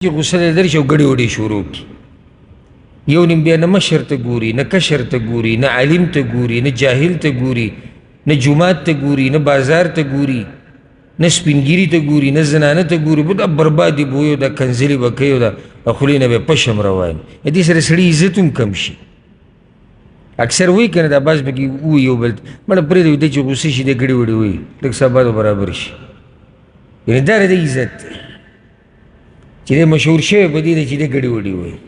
چې غوسه دې درشي او ګډې وډې شروع کړي. یو نیم بیا نه مشر ته ګوري، نه کشر ته ګوري، نه عالم ته ګوري، نه جاهل ته ګوري، نه جومات ته ګوري، نه بازار ته ګوري، نه سپینګیري ته ګوري، نه زنانه ته ګوري. دا بربادي بویو، دا کنځلې به کوي، دا خولې نه به پشم روان. دې سره سړي عزت هم کم شي. اکثر وایي که نه دا بعض پکې وایي یو بل مړه پرېږدئ دی چې غوسه شي دی ګډې وډې وایي لږ سبا به برابر شي. یعنې دا د عزت دی چې دی مشهور شوی په دې دی چې دی ګډې وډې وایي.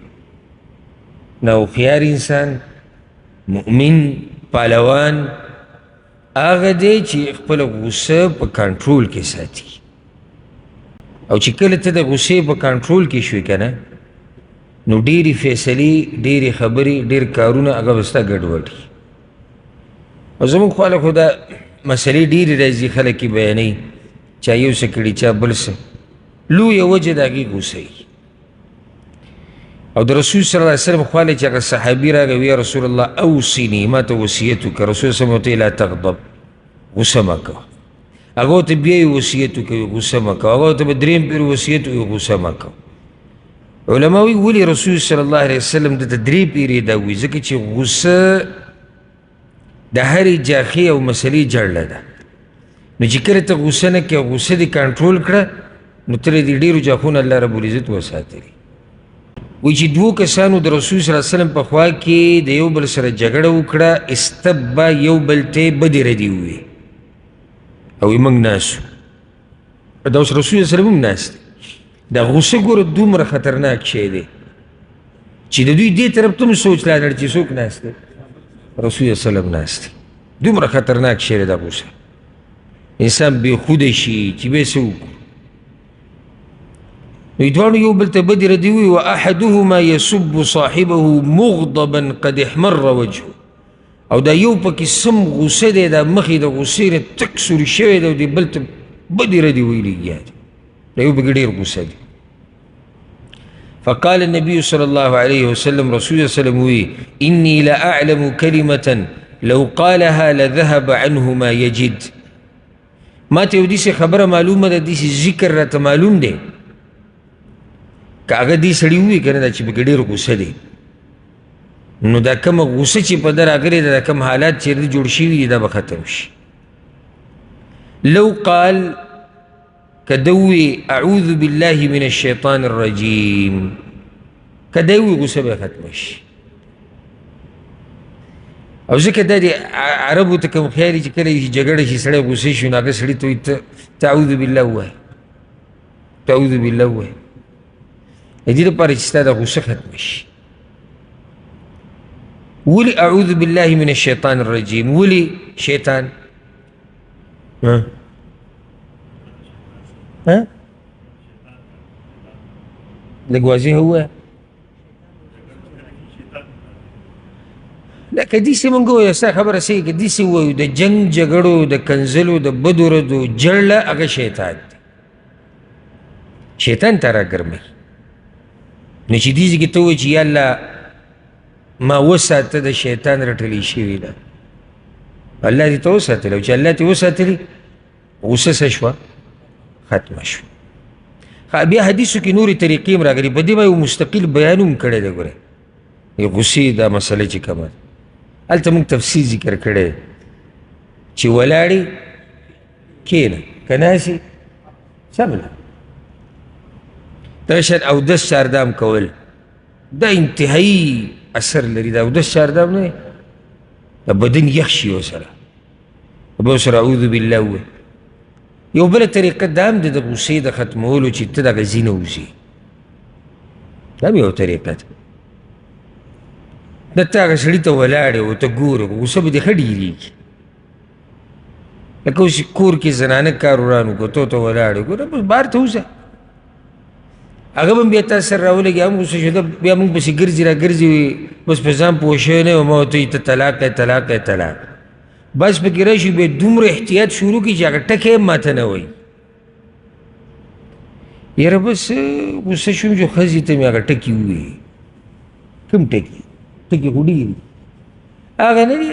نو هوښیار انسان، مؤمن، پهلوان هغه دی چې خپله غوسه په کنټرول کې ساتي. او چې کله ته د غوسې په کنټرول کې شوې که نه نو ډېرې فیصلې، ډېرې خبرې، ډېر کارونه هغه به ستا ګډوډي. او زموږ خواله خو دا مسلې ډېرې راځي، خلک یې بیانوي، چا یو څه کړي، چا بل څه. لویه وجه د هغې غوسه وي. او د رسول صلی الله علیه وسلم خواله چې هغه صحابي راغی وی یا رسول الله اوصني، ما ته وصیت وکړه. رسول صلی الله علیه وسلم لا تغضب، غوسه مه کوه. هغه ته بیا یې وصیت وکوي، غوسه مه کوه. هغه ته به درېیم پېر وصیت وکړي، غوسه مه کوه. علما وی ولې رسول صلی الله علیه وسلم دته درې پیرې دا وی؟ ځکه چې غوسه د هرې جاخې او مسلې جړله ده. نو چې کله ته غوسه نه کوې، غوسه دې کنټرول کړه، نو ته دې ډېرو جاخونه الله رب العزت وساتلي. وایي چې دوو کسانو د رسول صلی الله علیه وسلم په خوا کې د یو بل سره جګړه وکړه، استبه یو بل ته بدې ردې ووې او یې موږ ناست وو. دا اوس رسول صلی الله علیه وسلم هم ناست دی. دا غوسه ګوره دومره خطرناک شی دی چې د دوی دې طرف ته هم سوچ لاړ چې څوک ناست دی، رسول الله وسلم ناست دی. دومره خطرناک شی دی دا غوسه. انسان بېخوده شي چې بیا څه وکړو. نو دواړو یو بل ته بدې ردې ووایي. واحدهما یسب صاحبه مغضبا قد احمر وجهه. او دا یو پکې سم غوسه دی، دا مخې د غوسې نه تک سوري شوی دی او د بل ته بدې ردې ویلي دی. دا یو پکې ډېر غوسه دی. فقال النبي صلى الله عليه وسلم، رسول الله صلى الله عليه وسلم وی إني لأعلم كلمة لو قالها لذهب عنه ما يجد. ما ته یو داسې خبره معلومه ده، داسې ذکر راته معلوم دی، که هغه دې سړي ووایي که نه دا چې پکې ډېر غوسه دی، نو دا کومه غوسه چې په ده راغلې ده، دا کوم حالات چې جوړ شوي دي دا به ختم شي. لو قال كدوي أعوذ بالله من الشيطان الرجيم، كدوي غوسه به ختم شي. او ځکه دا د عربو ته کوم خیال چې کله جګړه شي سړی غوسه شي نو هغه سړي ته وایي تعوذ بالله ووایه، تعوذ بالله ووایه. د دې لپاره چې ستا دا غوسه ختمه شي. ولې اعوذ بالله من الشیطان الرجیم؟ ولې شیطان؟ لږ واضح ووایه. لکه داسې مونږ ووایو، ستا خبره صحیح، که داسې ووایو د جنګ جګړو د کنځلو د بدو ردو جړله هغه شیطان دی. شیطان ته راګرموي. نو چې دې ځای کې ته ووایي چې یا الله ما وساته د شیطان رټلې شوې ده، الله دې ته وساتلی. او چې الله دې وساتلي غوسه څه شوه؟ ختمه شوه. بیا حدیثو کې نورې طریقې هم راغلي، په دې به یو مستقل بیان هم کړی دی. ګورئ غوسې دا مسله چې کومه ده هلته موږ تفصیل ذکر کړی دی چې ولاړې کښېنه، که ناستې سمله ترشد. اودس چاردام کول دا انتهایی اثر لري. دا اودس چاردام نه دا بدن یخ شي ورسره، به ورسره اعوذ بالله ووایي. یو بله طریقه دا هم د غوسې د ختمولو چې ته دغه ځینه وځي، دا هم یو طریقه ده. دا ته هغه سړي ته ولاړې او ته ګورې، غوسه به دې ښه ډېرېږي. لکه اوس کور کې زنانه کار وران وکړو، ته ولاړې ګوره بس بهر ته وځه، هغه به بیا تا سره راولګي، هم غوسه شو، بیا موږ پسې ګرځي را ګرځي، بس په ځان پوه شوی نه یم، ما ورته وایي ته طلاق یې طلاق یې طلاق. بس پکې راشي بیا دومره احتیاط شروع کړي چې هغه ټکی هم ماته نه وایي. یاره بس غوسه شوم چې ښځې ته مې هغه ټکي ووایي. کوم ټکي؟ ټکي خو ډېر هغه نه دي.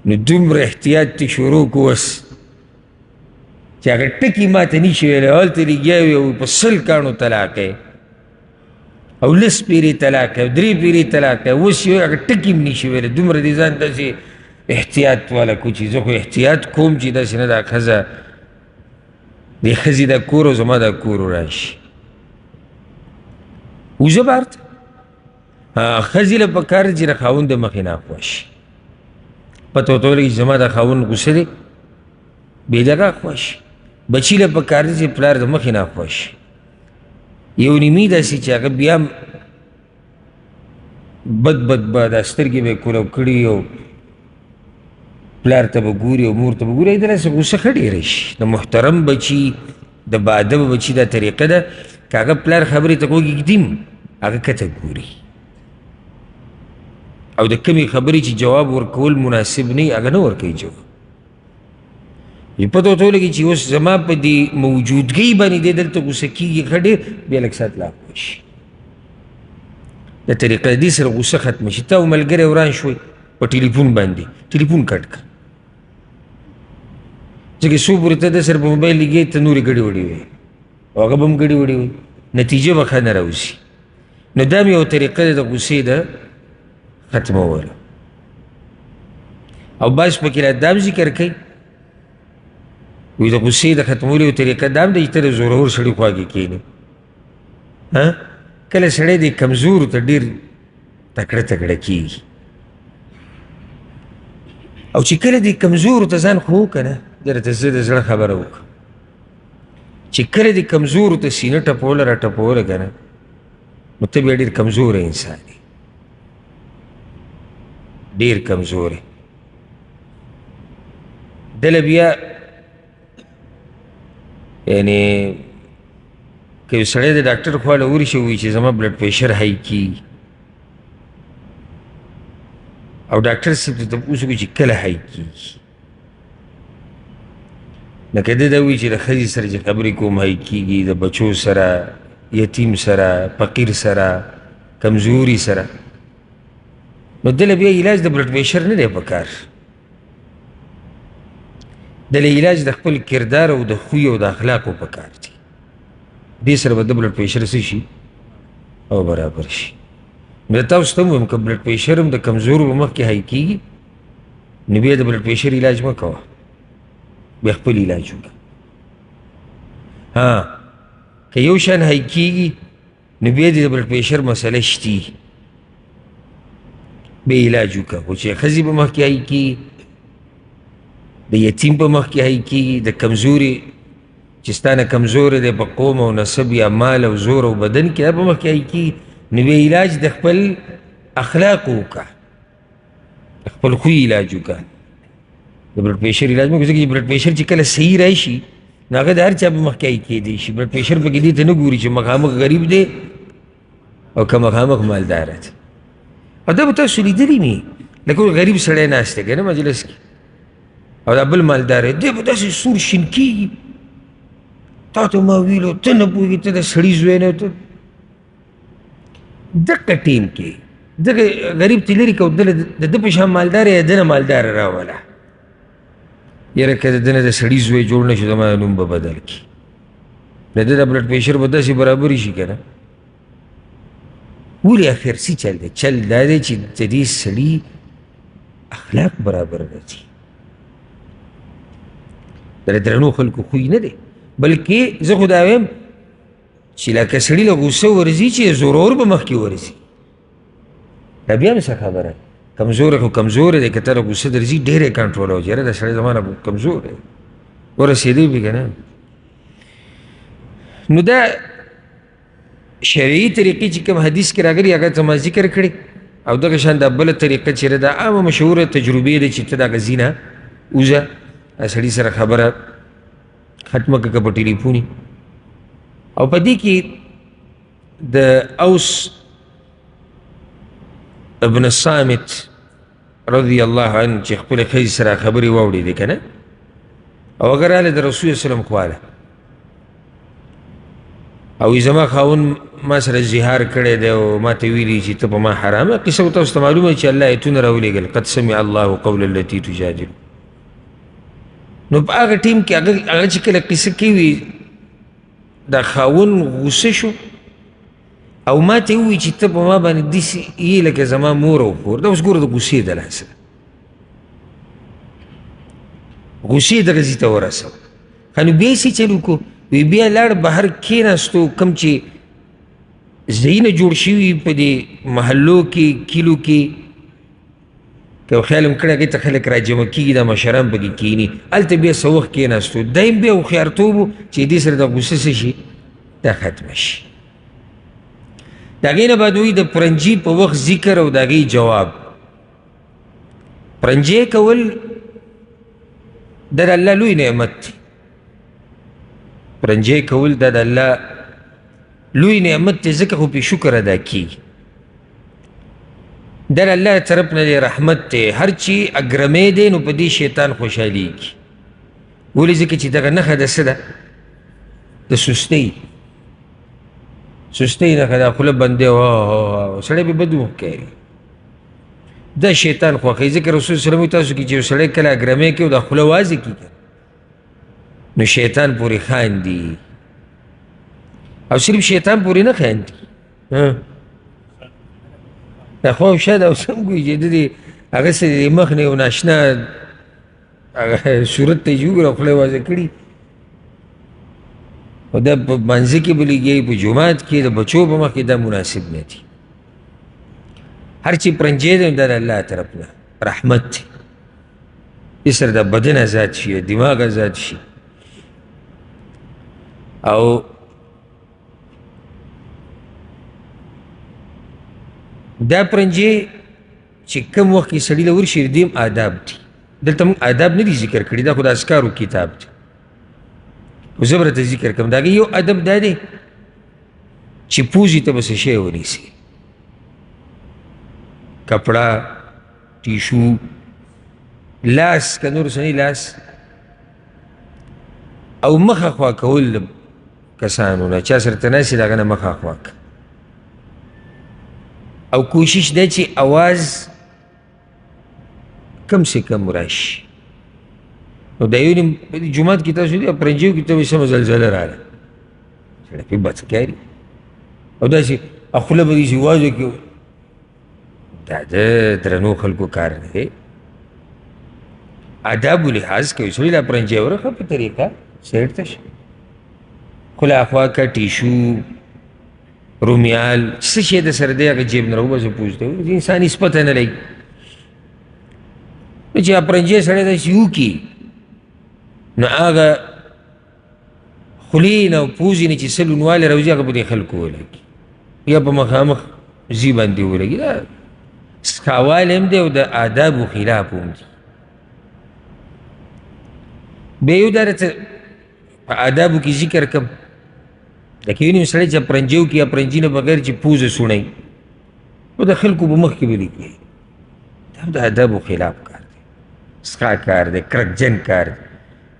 نو دومره احتیاط ته شروع کړو، اوس چې هغه ټکي ما ته نشي ویلی هلته لګیا وي او په 100 کاڼو طلاق یې او 10 پیرې طلاق یې او 3 پیرې طلاق یې اوس یې هغه ټکي هم نشي ویلی دومره دې ځان داسې احتیاط والا کو چې زه خو احتیاط کوم چې داسې نه دا ښځه دې ښځې دا کور او زما دا کور راشي وزه بهر ته ښځې له پکار چې د خاوند د مخې ناخوا شي پته ورته ولګي چې زما دا خاوند غوسه دی بې جګه خوا شي بچي له پکار دی چې پلار د مخې ناخوا شي یو نیمې داسې چې هغه بیا بد به دا سترګې به یې کولو کړي او پلار ته به ګوري او مور ته به ګوري داسې غوسه ښه ډېره شي د محترم بچي د باادبه بچي دا طریقه ده که هغه پلار خبرې ته کوږ ږدي هغه کته ګوري او د کمې خبرې چې جواب ورکول مناسب نه وي هغه نه ورکوي جواب چې پته ورته ولګي چې اوس زما په دې موجودګۍ باندې دی دلته غوسه کېږي ښه ډېر بیا لږ ساعت لا پوه شي د طریقه دې سره غوسه ختمه شي ته او ملګری وران شوی په ټلیفون باندې ټلیفون کټ کړه ځکه څو پورې ته د سره په موبایل لګې ته نورې ګډې وډې وي او هغه به هم ګډې وډې وي نتیجه به ښه نه راوځي نو دا مې یو طریقه ده د غوسې د ختمولو او بعض پکې را دا هم ذکر کوي وایي د غوسې د ختمولو یو طریقه دا هم ده چې ته د زورور سړي خوا کې کښېنې کله سړی د کمزورو ته ډېر تکړه تکړه کېږي او چې کله د کمزورو ته ځان خو وکړه نه جره ته زه د زړه خبره وکړه چې کله د کمزورو ته سینه ټپوله را ټپوله که نه نو ته بیا ډېر کمزوری انسان یې ډېر کمزوری دله بیا یعنې که یو سړی د ډاکټر خوا له ورشي ووایي چې زما بلډ پریشر های کېږي او ډاکټر صاحب ته تپوس وکړي چې کله های کېږي لکه ده دا وایي چې د ښځې سره چې خبرې کوم های کېږي د بچو سره یتیم سره فقیر سره کمزوري سره نو دله بیا علاج د بلډ پریشر نه دی پکار دله علاج د خپل کردار او د خوی او د اخلاقو پکار دی دې سره به د بلډ پریشر څه شي او برابر شي نو تاسو ته هم وایم که بلډ پریشر هم د کمزورو په مخ کې های کېږي نو بیا د بلډ پریشر علاج مه کوه بیا خپل علاج وکړه که یو شان های کېږي نو بیا د بلډ پریشر مسله شتي بیا علاج وکړه خو چې ښځې په مخ کې های کېږي د یتیم په مخ کې های کېږي د کمزوري چې ستا نه کمزوری دی په قوم او نسب یا مال او زور او بدن کې په مخ کې های کېږي نو بیا علاج د خپل اخلاقو وکړه د خپل خوی علاج وکړه د بلډ پریشر علاج مه کوه ځکه چې بلډ پریشر چې کله صحیح راشي نو هغه د هر چا په مخ کې های کېدی شي بلډ پریشر پکې دې ته نه ګوري چې مخامخ غریب دی او که مخامخ مالداره دی او دا به تاسو لیدلي مې لکه غریب سړی ناست دی که نه مجلس کې او دا بل مالدار دی دی به داسې سور شین کېږي تا ته ما ویلو ته نه پوهېږې ته د سړي زوی نه ته دقه ټیم کې دغه غریب ته لرې که د ده په شان مالدار یا ده نه مالداره راوله یاره که د ده نه د سړي زوی جوړ نه شو زما نوم به بدل کړي د ده د بلډ پریشر به داسې برابرې شي که نه ولې اخر څه چل دی چل دا دی چې د دې سړي اخلاق برابر راځي د درنو خلکو خوی نه دی بلکې زه خو دا وایم چې لکه سړي له غوسه ورځي چې زورور به مخکې ورځي دا بیا هم څه خبره کمزوری خو کمزوری دی که ته له غوسه درځي ډېر یې کنټرولوه چې یاره دا سړی زما نه کمزور دی ورسېدی پې که نه نو دا شرعي طریقې چې کوم حدیث کې راغلي هغه ته ما ذکر کړي او دغه شان دا بله طریقه چېرې دا عامه مشهوره تجربې دی چې ته د هغه ځي نه وځه سړي سره خبره ختمه کړه که په ټلیفون او په دې کې د اوس ابن الصامت رضی الله عنه چې خپلې ښځې سره خبرې واورېدې که نه او هغه راله د رسول وسلم خواله او زما خاوند ما سره زهار کړی دی او ما ته ویلي چې ته په ما حرامه قصه به تاسو ته معلومه چې الله ایتونه راولېږل قد سمع الله قول التي تجادل نو په هغه ټیم کې هغه چې کله قصه کوي دا خاون غوسه شو او ما ته ووایي چې ته په ما باندې داسې یې لکه زما مور او خور. دا اوس ګوره د غوسې د لاسه غوسې دغه ځي ته ورسوه. ښه نو بیا یې څه چل وکړو؟ وی بیا لاړ بهر کېناستو کوم چې ځایونه جوړ شوي په دې محلو کې کلیو کې که خیال هم کړی هغې ته خلک راجمع کېږي دا مشران پکې کښېني هلته بیا څه وخت کېناستو دا هم بیا هوښیارتوب و چې دې سره د غوسه څه شي دا ختمه شي. د هغې نه بعد وایي د پرنجي په وخت ذکر او د هغې جواب. پرنجی کول دا د الله لوی نعمت دی. پرنجی کول دا د الله لوی نعمت دی ځکه خو پې شکر ادا کېږي. دا د الله طرف نه دی رحمت دی. هر چی اګرمی دی نو په دې شیطان خوشحالیږي. ولې ځکه چې دغه نښه د څه ده د سستۍ نښه ده خوله بندې سړی پې بد وښکاري دا شیطان خوښوي. ځکه رسول صلی الله تاسو کې چې یو سړی کله اګرمی کوي دا خوله واضح کړي نو شیطان پورې خاندي او صرف شیطان پورې نه خاندي دا خو شاید او سم ګوي چې د دې هغه څه د مخ نه یو ناشنا هغه صورت ته چې وګوره خوله واضح کړي او دا په منځه کې به لګي په جومات کې د بچو په مخ کې دا مناسب نه دي. هر چی پرنجی دی دا د الله طرف نه رحمت دی. دې سره د بدن آزاد شي دماغ آزاد شي. او دا پرنجی چې کوم وخت کې سړي له ورشي دیم آداب دي. دلته موږ آداب نه دي ذکر کړي دا خو د اذکارو کتاب دی خو زه به درته ذکر کوم. د هغې یو ادب دا دی چې پوزې ته به څه شی ونیسي کپڑا ټیشو لاس که نور څه نه لاس او مخه خوا کول کسانو نه چا سره ته ناست یې د هغه نه مخه خوا که او کوشش دی چې اواز کم سے کم راشي. نو د یو نیم په دې جومات کې تاسو دي پرنجیو کې ته وایي سمه زلزله راغله سړی پې بد ښکاري او داسې خوله به داسې واز وکړي دا د درنو خلکو کار نه دی. آدابو لحاظ کوي سړي دا پرنجی ورخه په طریقه سیډ ته شي خوله اخوا که ټیشو رومیال څه شی د سره دی هغه جیب نه راوباسه پوزته انسان هېڅ پته نه لګي. نو چې پرنجی سړی داسې وکړي نو هغه خولې نه او پوزې نه چې څه لونوالی راوځي هغه به دې خلکو ولګي یا په مخامخ ځي باندې ولګي. دا سکاوالی هم دی او د آدابو خلاف هم دی. بیا یو دا درته په آدابو کې ذکر کم لکه یو نیم سړی چې پرنجي وکړي یا پرنجي نه بغیر چې پوزه سوڼوي نو د خلکو په مخ کې به لیکي دا د آدابو خلاف کار دی سکا کار دی کرکجن کار دی.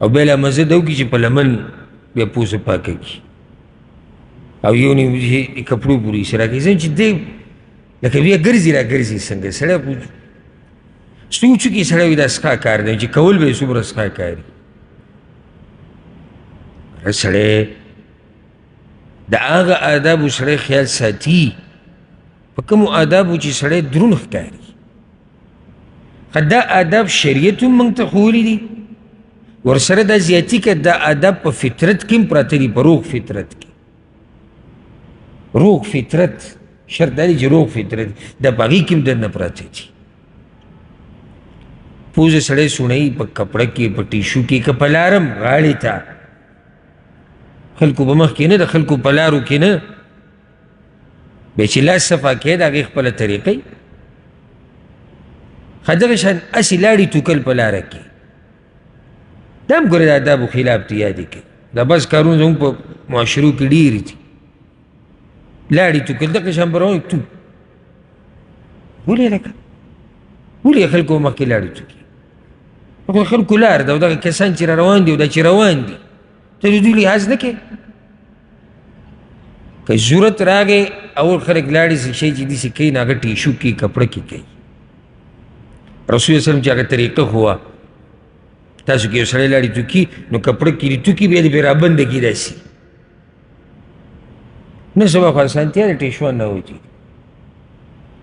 او بیا لا مزه ده وکړي چې په لمن بیا پوزه پاکه کړي او یو نیم کپړو پورې ایسې راکړي چې دی لکه بیا ګرځي را ګرځي څنګه سړی سوچ وکړي سړی وایي دا سکا کار دی چې کول به یې څومره سکا کاري. سړی د هغه آدابو سړی خیال ساتي په کومو آدابو چې سړی دروند ښکاري. دا آداب شریعت هم موږ ته ښوولي دي ورسره دا زیاتي که دا آداب په فطرت کې هم پراته دي په روغ فطرت کې. روغ فطرت شرط دا دی چې روغ فطرت دا په هغې کې هم دننه پراته دي. پوزه سړی سوڼوي په کپړه کې په ټیشو کې که په لارم غاړې ته خلکو په مخ کې نه د خلکو په لارو کې نه بیا چې لاس صفا کوي د هغې خپله طریقې ښه دغه شان هسې لاړې ټوکل په لاره کې دا هم ګوره د آدابو خلاف دي یادې کوي. دا بس کارونه زموږ په معاشرو کې ډېرې دي لاړې ټوکل دغه شان به روان تو ولې لکه ولې خلکو په مخ کې لاړې ټوکي خو خلکو لار ده او دغه کسان چې را روان دي او دا چې روان دي ته د دوی لحاظ نه کوې. که ضرورت راغی اول خلک لاړې شی چې داسې کوي نو هغه ټیشو کې کپړه کې کوي. رسول صلی الله علیه وسلم چې هغه طریقه خو وه تاسو کې یو سړی لاړې توکي نو کپړه کې دې توکي بیا دې پرې رابنده کړي داسې نه سبا خو اسانتیا د ټیشوان نه وځي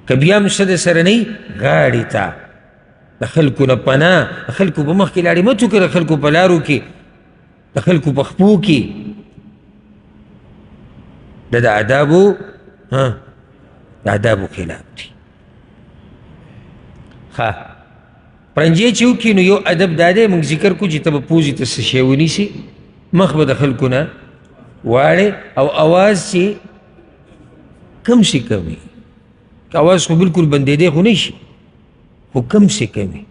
که بیا هم څه د سره نه وي غاړې ته د خلکو نه پناه د خلکو په مخ کې لاړې مه توکه د خلکو په لارو کې د خلکو په خپو کې دا د آدابو د آدابو خلاف دي ښه پرنجې چې وکړي نو یو ادب دا دی موږ ذکر کړو چې ته به پوزې ته څه شی ونیسي مخ به د خلکو نه واړې او اواز چې کم شي کم وي اواز خو بلکل بندېدی خو نه شي خو کم شي کم وي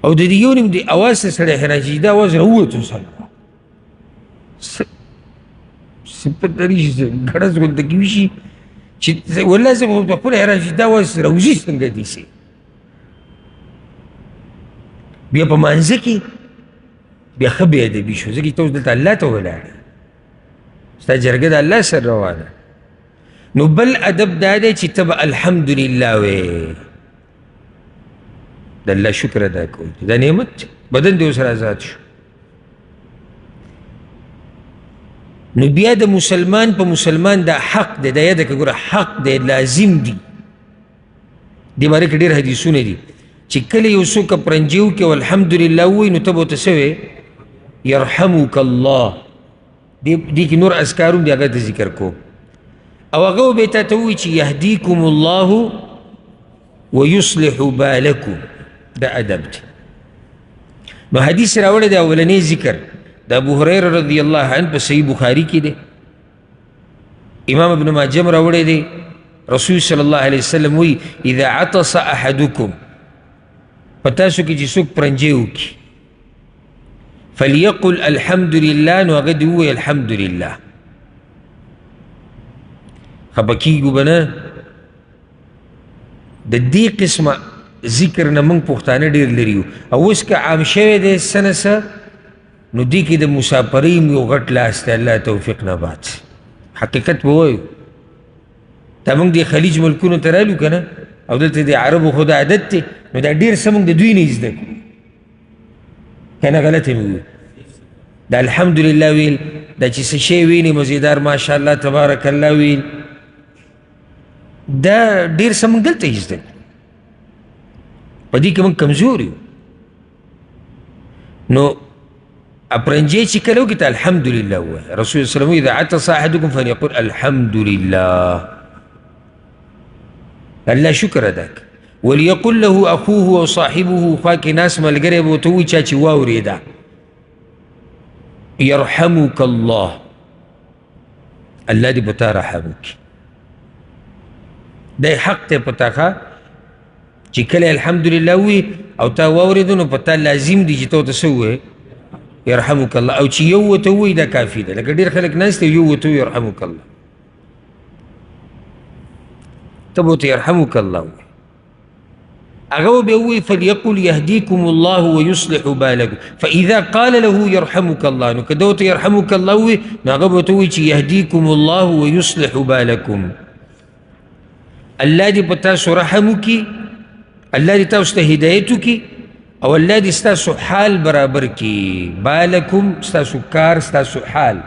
او د دې یو نیم د اواز ته سړی حیران شي دا اواز راووتو سړی څه پته نه شي ګړز غونته کې وشي چې والله زه به خپله حیران شي دا اواز راوځي څنګه داسې بیا په مانځه کې بیا ښه بې ادبي شو ځکه چې ته اوس دلته الله ته ولاړې ستا جرګه د الله سره روانه نو بل ادب دا دی چې ته به الحمدلله وې د الله شکر ادا کوي دا نعمت بدن دې اوس آزاد شو نو بیا د مسلمان په مسلمان دا حق دی دا یاده که ګوره حق دی لازم دی دې باره کې ډېر حدیثونه دي چې کله یو څوک پرنجي وکړي او الحمدلله ووایي نو ته به ورته څه وې یرحمک الله دې کې نور اذکار هم دي هغه ته ذکر کوم او هغه به تا ته ووایي چې یهدیکم الله ویصلح بالکم دا ادب دی نو حدیث راوړی دی اولنی ذکر د ابو هریره رضی الله عنه په صحیح بخاري کې دی امام ابن ماجه راوړی دی رسول صلی الله علیه وسلم وی اذا عطس احدکم په تاسو کې چې څوک پرنجی وکړي فلیقل الحمد لله نو هغه دې ووایي الحمد لله خفه کېږو به نه د دې قسمه ذکر نه موږ پښتانه ډېر لري یو او اوس که عام شوی دی څه نه څه نو دې کې د مسافرۍ یو غټ لاس دی الله توفیق نه بات حقیقت به وایو دا موږ د خلیج ملکونو ته رالو که نه او دلته د عربو خو د عادت دی نو دا ډېر څه موږ د دوی نه زده کړو که نه غلطه مې وویل دا الحمدلله ویل دا چې څه شی ویني مزیدار ماشاءالله تبارک الله ویل دا ډېر څه موږ دلته زده کړو په دې کې موږ کمزور یو نو اپرنجی چې کله وکړي ته الحمدلله ووایه رسول الله وسلم اذا عطس احدکم فلیقل الحمدلله الله شکر ادا کړه وليقل له اخوه او صاحبه خوا کې ناس ملګری به ورته ووایي چا چې واورېده یرحمک الله الله دې په تا رحم وکړي دی حق دی په تا ښه چې کله الحمدلله ووایي او تا واورېده نو په تا لازم دي چې ته ورته څه ووایې یرحمک الله او چې یو ورته ووایي دا کافي ده لکه ډېر خلک ناست دی یو ورته ووایي یرحمک الله ته به ورته یرحمک الله ووایي هغه به ووایي فلیقل یهدیکم الله ویصلح بالکم فاذا قال له یرحمک الله نو که ده ورته یرحمک الله ووایي نو هغه به ورته ووایي چې یهدیکم الله ویصلح بالکم الله دې په تاسو رحم وکړي الله دې تاسو ته هدایت وکړي او الله دې ستاسو حال برابر کړي بالکم ستاسو کار ستاسو حال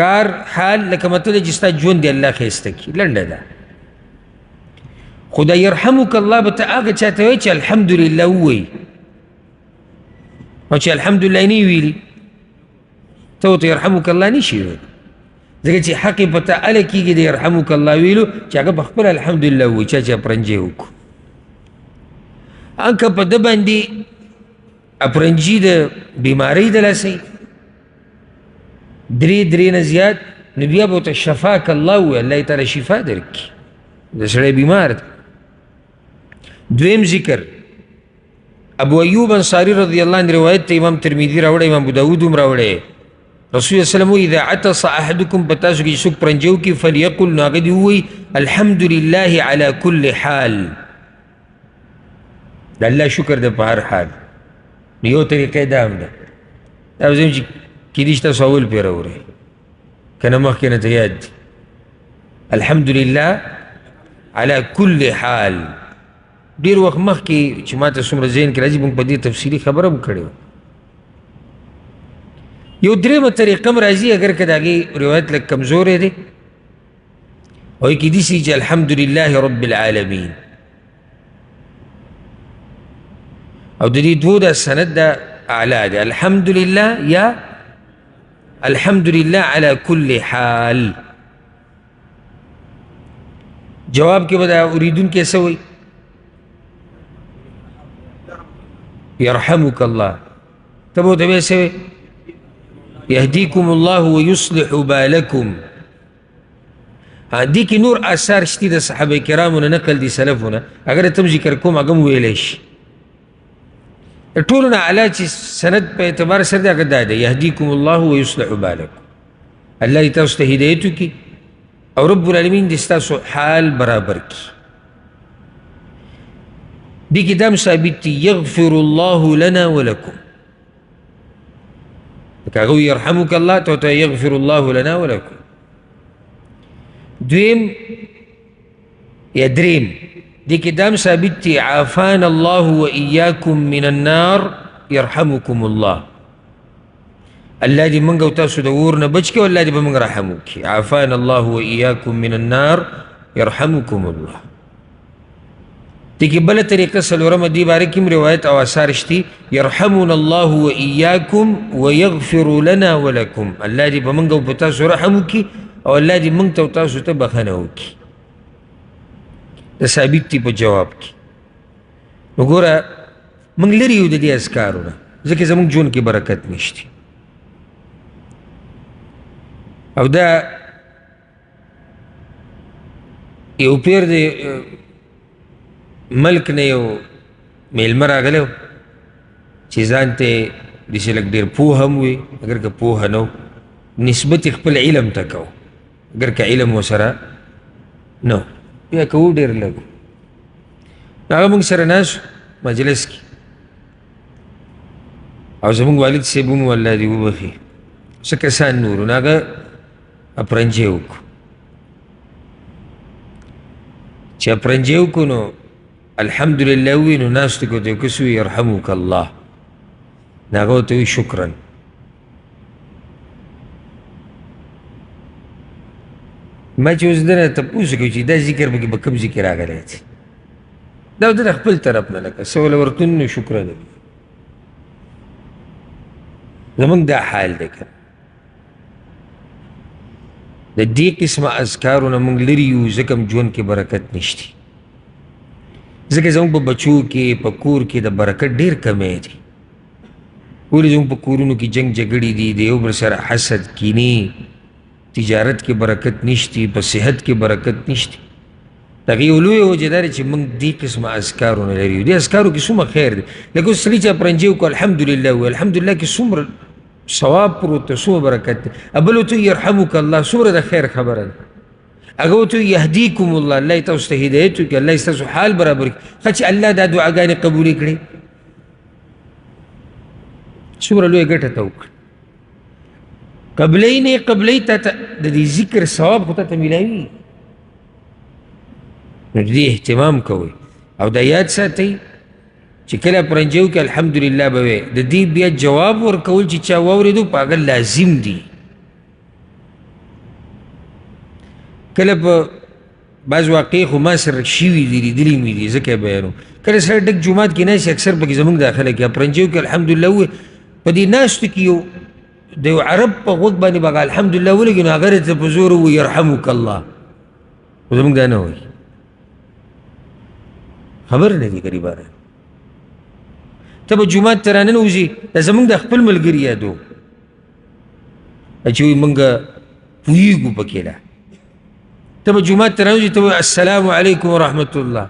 کار حال لکه مطلب چې ستا ژوند دې الله ښایسته کړي لنډه ده خو دا یرحمک الله به ته هغه چا ته وایي چې الحمدلله ووایي او چې الحمدلله نه ویلي ته ورته یرحمک الله نه شي ویلی ځکه چې حق یې په تا هله کېږي د یرحمک الله ویلو چې هغه په خپله الحمدلله ووایي چا چې اپرنجی وکړو ان که په ده باندې اپرنجي د بیمارۍ د لاسه درې نه زیات نو بیا به ورته شفاک الله ووایي الله یې تعالی شفا درکړي د سړی بیمار دی دویم ذکر ابو ایوب انصاري رضی الله عنه روایت ته امام ترمذي راوړی امام ابو داود هم راوړی رسول الله صلی الله علیه وسلم اذا عطس احدکم په تاسو کې څوک پرنجي وکړي فلیقل نو هغه دې ووایي الحمد لله علی کل حال د الله شکر دی په هر حال نو یو طریقه دا هم ده دا به زم چې کېدای شي تاسو اول پرې راوړئ که نه مخکې نه ته یاد دي الحمدلله على كل حال ډېر وخت مخکې چې ما ته څومره ذهن کې راځي موږ په دې تفصیلي خبره هم کړې وه. یو درېیمه طریقه هم راځي اگر که د هغې روایت لږ کمزوری دی، وایي کیدای شي چې الحمدلله رب العالمین، او د دې دوو دا سند دا اعلی دی، الحمدلله یا الحمدلله علی کل حال. جواب کې به دا اوریدونکی څه وایي؟ یرحمک الله. ته به ورته بیا څه وایې؟ یهدیکم الله ویصلح بالکم. دې کې نور آثار شتي د صحابه کرامو نه نقل دي سلفونه، اگر ته ذکر کوم هغه هم ویلی شي. د ټولو نه اعلی چې سند په اعتبار سره دی هغه دا دی، یهدیکم الله ویصلح بالکم. الله دې تاسو ته هدایت وکړي او رب العالمین دې ستاسو حال برابر کړي. دې کې دا هم ثابت دي یغفر الله لنا ولکم. لکه هغه یرحمک الله ته ورته یغفر الله لنا ولکم. دویم یا دریم دې کې دا هم ثابت دي عافانا الله وإیاکم من النار یرحمکم الله. الله دې موږ او تاسو د اور نه بچ کړي او الله دې به موږ رحم وکړي. عافانا الله وإیاکم من النار یرحمکم الله. دې کې بله طریقه څلورمه دې باره کې هم روایت او آثار شتي، یرحمنا الله وإیاکم ویغفر لنا ولکم. الله دې به موږ او په تاسو رحم وکړي او الله دې موږ ته او تاسو ته بخښنه وکړي. دا ثابت دي په جواب کې. نو ګوره موږ لرې یو د دې اذکارو نه، ځکه زموږ ژوند کې برکت نشته. او دا یو پیر د ملک نه یو میلمه راغلی و چې ځان ته داسې لږ ډېر پوه هم وي، اگر که پوهه نه و نسبت یې خپل علم ته کو، اگر که علم ورسره نه و بیا که و ډېر لږ و. هغه موږ سره ناست مجلس کې او زموږ والد صاحب هم الله دې وبخي څه کسان نور نو هغه اپرنجی وکړو. چې اپرنجی وکړو نو الحمدلله ووایي نو ناستو کې ورته یو کس ووایي یرحمک الله. نو هغه ورته وایي شکرا. ما چې اوس ده نه تپوس وکړو چې دا ذکر پکې به کوم ذکر راغلی دی؟ دا د خپل طرف نه لکه څه وله ورته نو شکرا ده. زمونږ دا حال دی که د دې قسمه اذکارو نه موږ لرې یو، ځکه هم ژوند کې برکت نشته. ځکه زموږ په بچو کې په کور کې د برکت ډېر کمی دی. ولې زموږ په کورونو کې جنګ جګړې دي، د یو بل سره حسد کینې، تجارت کې برکت نشتی، په صحت کې برکت نشتی. د هغې یو لویه وجه دا دی چې موږ دې قسمه اذکارو نه لرو. دې اذکارو کې څومره خیر دی. لکه اوس سړي چې اپرنجي وکړو الحمدلله ووایي، الحمدلله کې څومره ثواب پروت دی، څومره برکت دی. بل ورته یرحمک الله، څومره د خیر خبره ده. هغه ورته یهدیکم الله، الله یې تاسو ته هدایت وکړي، الله یې ستاسو حال برابر کړي. ښه چې الله دا دعاګانې قبولې کړي، څومره لویه ګټه ته وکړه. قبلې نه قبلې ته د دې ذکر ثواب خو ته میلاوي. نو دې اهتمام کوئ او دا یاد ساتئ چې کله پرنجي وکړي الحمدلله به وایي. د دې بیا جواب ورکول چې چا واورېدو په هغه لازم دي. کله په بعض واقعې خو ما سره شوي دي، لیدلي مې دي، ځکه یې بیانوم. کله سړی ډک جومات کې ناست اکثر پکې زموږ داخله کې پرنجي وکړي الحمدلله ووایي، په دې ناستو کې یو د یو عرب په غوږ باندې به هغه الحمدلله ولګي نو هغه ته په زور ووایي یرحمک الله. خو زموږ دا نه وایي، خبر نه دي غریبانه. ته به جومات ته راننوځي دا زموږ د خپل ملګري یادو چې وایي موږ پوهېږو پکې ده. ته به جومات ته رانوځي ته وایي السلام علیکم ورحمت الله،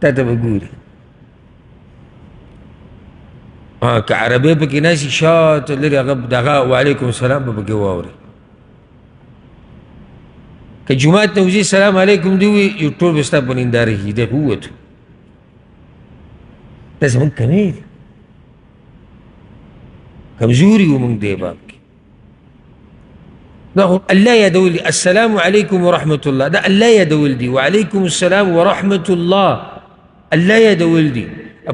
تا ته به ګوري. که عربی پکې ناسي شاته لرې هغه دغه وعلیکم السلام به پکې واوري. که جومات نه وځي سلام علیکم دې ووایي یو ټول به ستا په ننداره کېږي، دی خو ووتو. دا زموږ کمی دی، کمزوري وو موږ دې باب کې. دا خو الله یادول دي السلام علیکم ورحمت الله، دا الله یادول دي وعلیکم السلام ورحمت الله. الله یادول دي،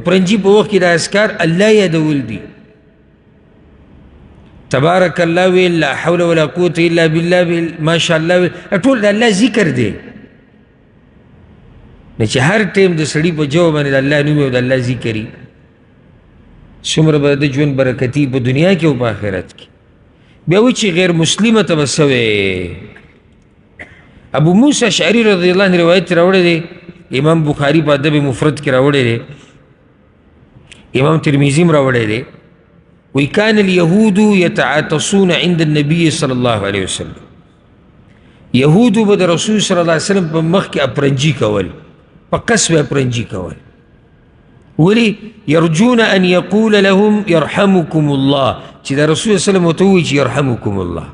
پرنجي په وخت کې د اذکار الله یادول دي، تبارک الله ویل، لا حول ولا قوة الا بالله ویل، ماشاء الله ویل، ټول د الله ذکر دی. نه چې هر ټیم د سړي په جو باندې د الله نوم او د الله ذکر وي، څومره به د ژوند برکتي په دنیا کې او په آخرت کې. بیا وایي چې غیر مسلمه ته به څه وی. ابو موسی اشعري رضی الله عنه روایت راوړی دی، امام بخاري په ادب مفرد کې راوړی دی، امام ترمذي هم راوړی دی. وی کان اليهود یتعاطسون عند النبي صلی الله علیه وسلم، یهودو به د رسول صلی الله علیه وسلم په مخ کې اپرنجي کول، په قص به اپرنجي کول. ولی یرجون ان یقول لهم یرحمکم الله، چې د رسول صلی الله علیه وسلم ورته ووایي چې یرحمکم الله.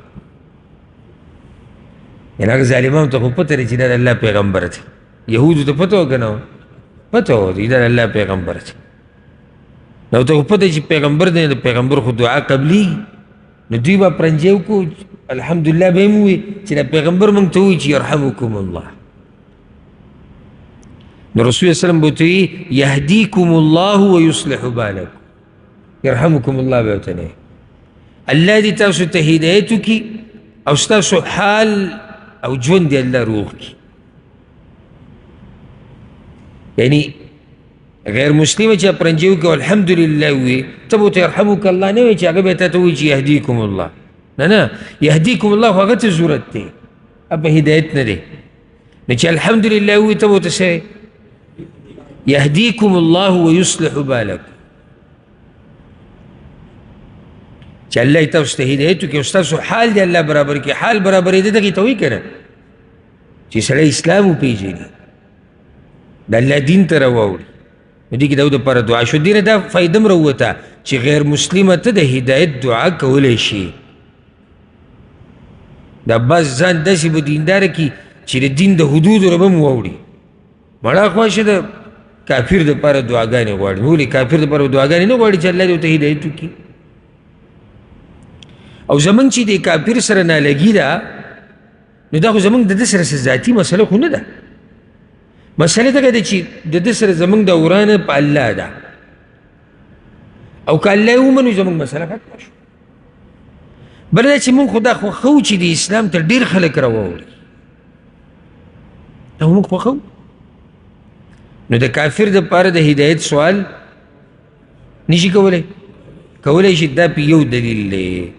یعنې هغه ظالمان ته خو پته دی چې دا د الله پیغمبر دی، یهودو ته پته وه که نه وه؟ پته وه چې دا د الله پیغمبر دی. نو ته خو پته چې پیغمبر دی، د پیغمبر خو دعا قبلیږي، نو دوی به پرنجی وکړو، الحمدلله به یې هم ووایي چې د پیغمبر موږ ته ووایي چې یرحمکم الله. نو رسول صلی الله علیه وسلم به ورته وایي یهدیکم الله ویصلح بالکم، یرحمکم الله به ورته نه، الله دې تاسو ته هدایت وکړي او ستاسو حال او ژوند دې الله روغ کړي. یعنی غیر مسلمه چې پرنجي وکړي الحمدلله ووایي، ته به ورته یرحمک الله نه وایي چې هغه به تا ته وایي چې یهدیکم الله. نه نه، یهدیکم الله خو هغه ته ضرورت دی، په هدایت نه دی. نو چې الحمدلله ووایي ته به ورته څه یهدیکم الله ویصلح بالکم، چې الله یې تاسو ته هدایت وکړي او ستاسو حال دې الله برابر کړي. حال برابرېده دغې ته وایي که نه، چې سړی اسلام وپېژني، د الله دین ته راواوړي. نو دې کې د هغو دپاره دعا شو. دې نه دا فایده هم راووته چې غیر مسلمه ته د هدایت دعا کولی شي. دا بس ځان داسې به دینداره کړي چې د دین د حدودو نه به هم واوړي. مړه خواشه د کافر دپاره دعاګانې غواړي. ولې کافر دپاره دعاګانې نه غواړي چې الله دې ورته هدایت وکړي؟ او زمونږ چې د کافر سره نالګي ده، نو دا خو زمونږ د ده سره ذاتي مسله خو نه ده. مسله دغه ده چې د ده سره زمونږ د ورانه په الله ده، او که الله یې ومنو زمونږ مسله ختمه شو. بله دا چې مونږ خو دا خوښوو چې د اسلام ته ډېر خلک راواوړي، دا مونږ خوښوو. نو د کافر دپاره د هدایت سوال نشي کولی، کولی شي. دا پې یو دلیل دی